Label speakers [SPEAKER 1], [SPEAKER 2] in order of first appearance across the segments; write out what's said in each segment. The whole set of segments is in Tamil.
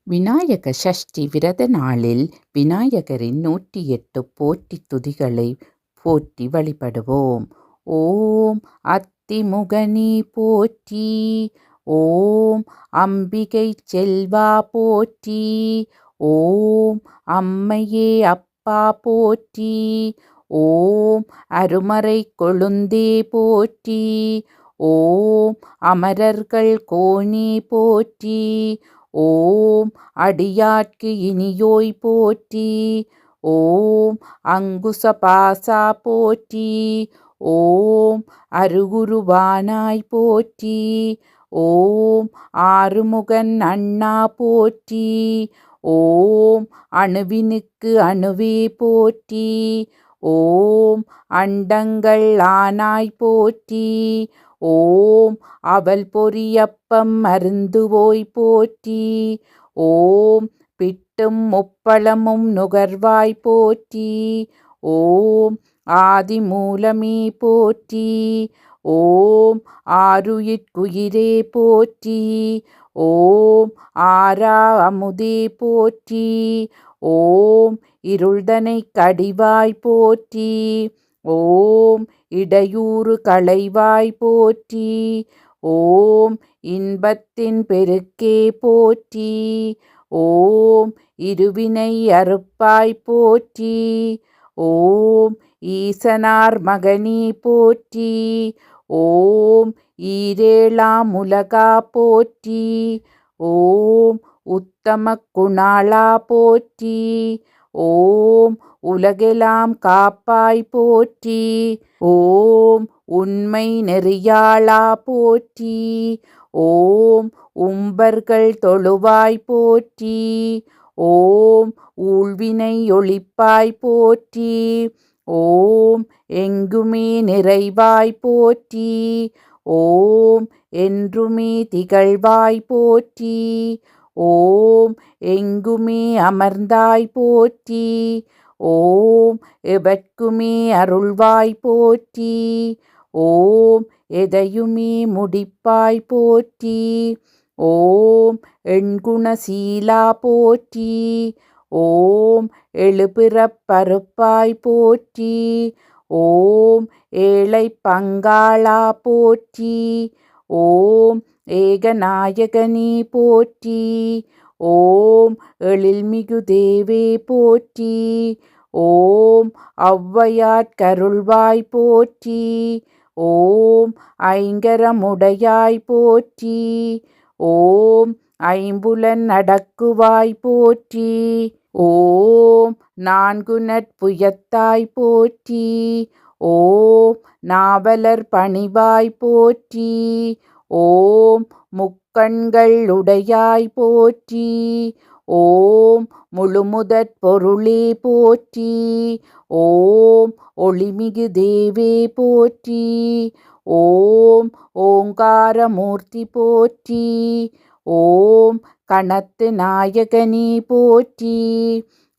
[SPEAKER 1] விநாயக சஷ்டி விரத நாளில் விநாயகரின் 108 போற்றி துதிகளை போற்றி வழிபடுவோம். ஓம் அத்திமுகனி போற்றி. ஓம் அம்பிகை செல்வா போற்றி. ஓம் அம்மையே அப்பா போற்றி. ஓம் அருமறை கொழுந்தே போற்றி. ஓம் அமரர்கள் கோனே போற்றி. ஓம் அடியாட்கு இனியோய் போற்றி. ஓம் அங்குச பாசா போற்றி. ஓம் அருகுருவானாய் போற்றி. ஓம் ஆறுமுகன் அண்ணா போற்றி. ஓம் அணுவினுக்கு அணுவே போற்றி. ஓம் அண்டங்கள் ஆனாய் போற்றி. ஓம் அவல் பொரியப்பம் மருந்துவோய் போற்றி. ஓம் பிட்டும் முப்பழமும் நுகர்வாய் போற்றி. ஓம் ஆதி மூலமே போற்றி. ஓம் ஆருயிர்க்குயிரே போற்றி. ஓம் ஆரா அமுதே போற்றி. ஓம் இருள்தனை கடிவாய் போற்றி. ஓம் இடையூறு களைவாய் போற்றி. ஓம் இன்பத்தின் பெருக்கே போற்றி. ஓம் இருவினை அறுப்பாய் போற்றி. ஓம் ஈசனார் மகனே போற்றி. ஓம் ஈரேழாம் உலகா போற்றி. ஓம் உத்தம குணாளா போற்றி. ஓம் உலகெல்லாம் காப்பாய் போற்றி. ஓம் உண்மை நெறியாளா போற்றி. ஓம் உம்பர்கள் தொழுவாய் போற்றி. ஓம் ஊழ்வினை ஒழிப்பாய் போற்றி. ஓம் எங்குமே நிறைவாய் போற்றி. ஓம் என்றுமே திகழ்வாய் போற்றி. ஓம் எங்குமே அமர்ந்தாய் போற்றி. ஓம் எவர்க்குமே அருள்வாய் போற்றி. ஓம் எதையுமே முடிப்பாய் போற்றி. ஓம் எண்குணசீலா போற்றி. ஓம் எழுபிறப்பறுப்பாய் போற்றி. ஓம் ஏழை பங்காளா போற்றி. ஓம் ஏகநாயகனே போற்றி. ஓம் எழில்மிகு தேவே போற்றி. ஓம் ஔவையார்க்கருள்வாய் போற்றி. ஓம் ஐங்கரமுடையாய் போற்றி. ஓம் ஐம்புலன் அடக்குவாய் போற்றி. ஓம் நான்கு நற்புயத்தாய் போற்றி. ஓம் நாவலர் பணிவாய் போற்றி. ஓம் முக்கண்கள் உடையாய் போற்றி. ஓம் முழுமுதற் பொருளே போற்றி. ஓம் ஒளிமிகு தேவே போற்றி. ஓம் ஓங்காரமூர்த்தி போற்றி. ஓம் கணத்து நாயகனே போற்றி.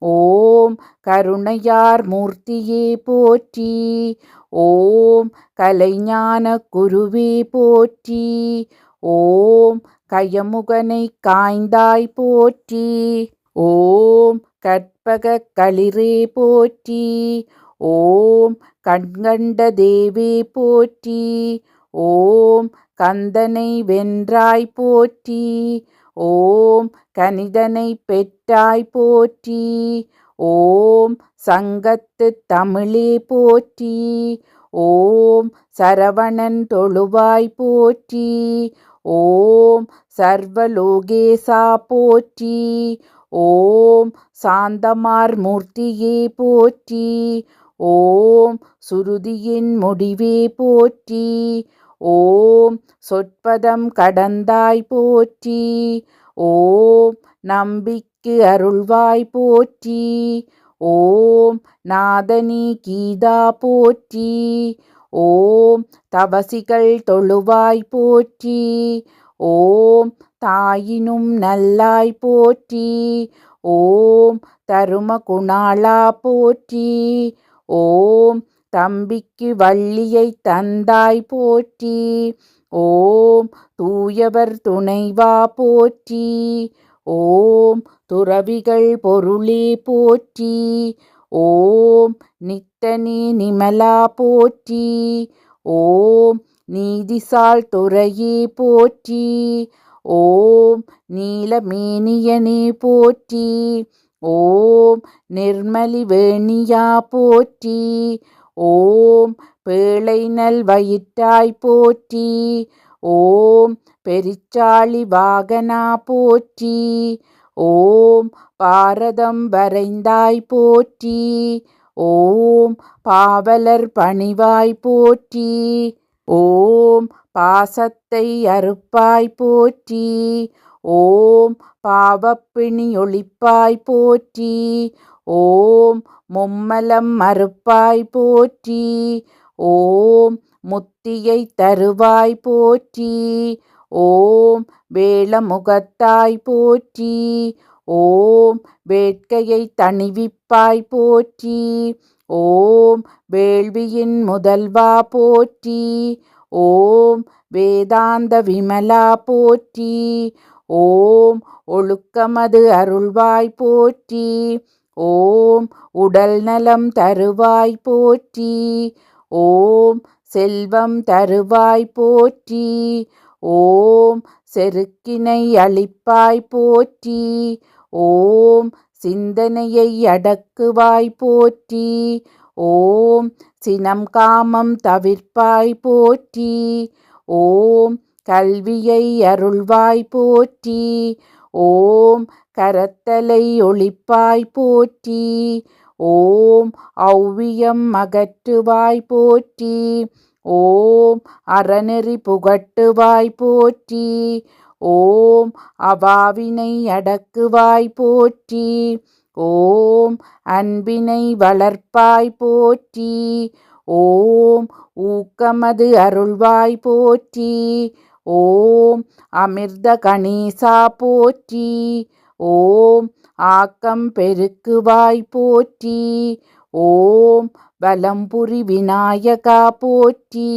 [SPEAKER 1] ஓம் கருணையார் மூர்த்தியே போற்றி. ஓம் கலைஞான குருவே போற்றி. ஓம் கயமுகனை காய்ந்தாய் போற்றி. ஓம் கற்பக களிரே போற்றி. ஓம் கண்கண்ட தேவே போற்றி. ஓம் கந்தனை வென்றாய் போற்றி. ஓம் கனிதனை பெற்றாய் போற்றி. ஓம் சங்கத்து தமிழே போற்றி. ஓம் சரவணன் தொழுவாய் போற்றி. ஓம் சர்வலோகேசா போற்றி. ஓம் சாந்தமார் மூர்த்தியே போற்றி. ஓம் சுருதியின் முடிவே போற்றி. ஓம் சொற்பதம் கடந்தாய் போற்றி. ஓம் நம்பிக்கு அருள்வாய் போற்றி. ஓம் நாதனி கீதா போற்றி. ஓம் தவசிகள் தொழுவாய் போற்றி. ஓம் தாயினும் நல்லாய் போற்றி. ஓம் தரும குணாளா போற்றி. ஓம் தம்பிக்கு வள்ளியை தந்தாய் போற்றி. ஓம் தூயவர் துணைவா போற்றி. ஓம் துறவிகள் பொருளே போற்றி. ஓம் நித்தனே நிமலா போற்றி. ஓம் நீதிசால் துறையே போற்றி. ஓம் நீலமேனியனே போற்றி. ஓம் நிர்மலி வேணியா போற்றி. ஓம் பேழை நல் வயிற்றாய் போற்றி. ஓம் பெரிச்சாளி வாகனா போற்றி. ஓம் பாரதம் வரைந்தாய் போற்றி. ஓம் பாவலர் பணிவாய் போற்றி. ஓம் பாசத்தை அறுப்பாய் போற்றி. ஓம் பாவப்பிணி ஒழிப்பாய் போற்றி. ஓம் மும்மலம் மறுப்பாய் போற்றி. ஓம் முத்தியை தருவாய் போற்றி. ஓம் வேளமுகத்தாய் போற்றி. ஓம் வேட்கையை தணிவிப்பாய் போற்றி. ஓம் வேள்வியின் முதல்வா போற்றி. ஓம் வேதாந்த விமலா போற்றி. ஓம் ஒழுக்கமது அருள்வாய் போற்றி. ஓம் உடல் நலம் தருவாய் போற்றி. ஓம் செல்வம் தருவாய் போற்றி. ஓம் செருக்கினை அளிப்பாய் போற்றி. ஓம் சிந்தனையை அடக்குவாய் போற்றி. ஓம் சினம் காமம் தவிர்ப்பாய் போற்றி. ஓம் கல்வியை அருள்வாய் போற்றி. ஓம் கரத்தலை ஒளிப்பாய் போற்றி. ஓம் ஔவியம் அகற்றுவாய் போற்றி. ஓம் அறநெறி புகட்டுவாய் போற்றி. ஓம் அவாவினை அடக்குவாய் போற்றி. ஓம் அன்பினை வளர்ப்பாய் போற்றி. ஓம் ஊக்கமது அருள்வாய் போற்றி. ஓம் அமிர்த கணேசா போற்றி. ஓம் ஆக்கம் பெருக்குவாய் போற்றி. ஓம் வலம்புரி விநாயகா போற்றி.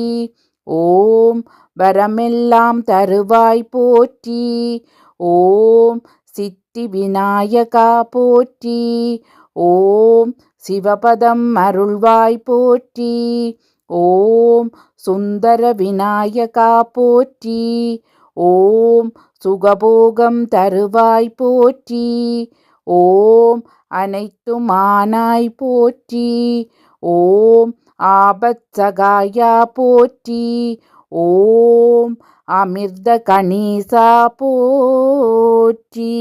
[SPEAKER 1] ஓம் வரமெல்லாம் தருவாய் போற்றி. ஓம் சித்தி விநாயகா போற்றி. ஓம் சிவபதம் அருள்வாய் போற்றி. ஓம் சுந்தர விநாயகா போற்றி. ஓம் சுகபோகம் தருவாய் போற்றி. ஓம் அனைத்தும் ஆனாய் போற்றி. ஓம் ஆபத்சகாயா போற்றி. ஓம் அமிர்த கணேசா போற்றி.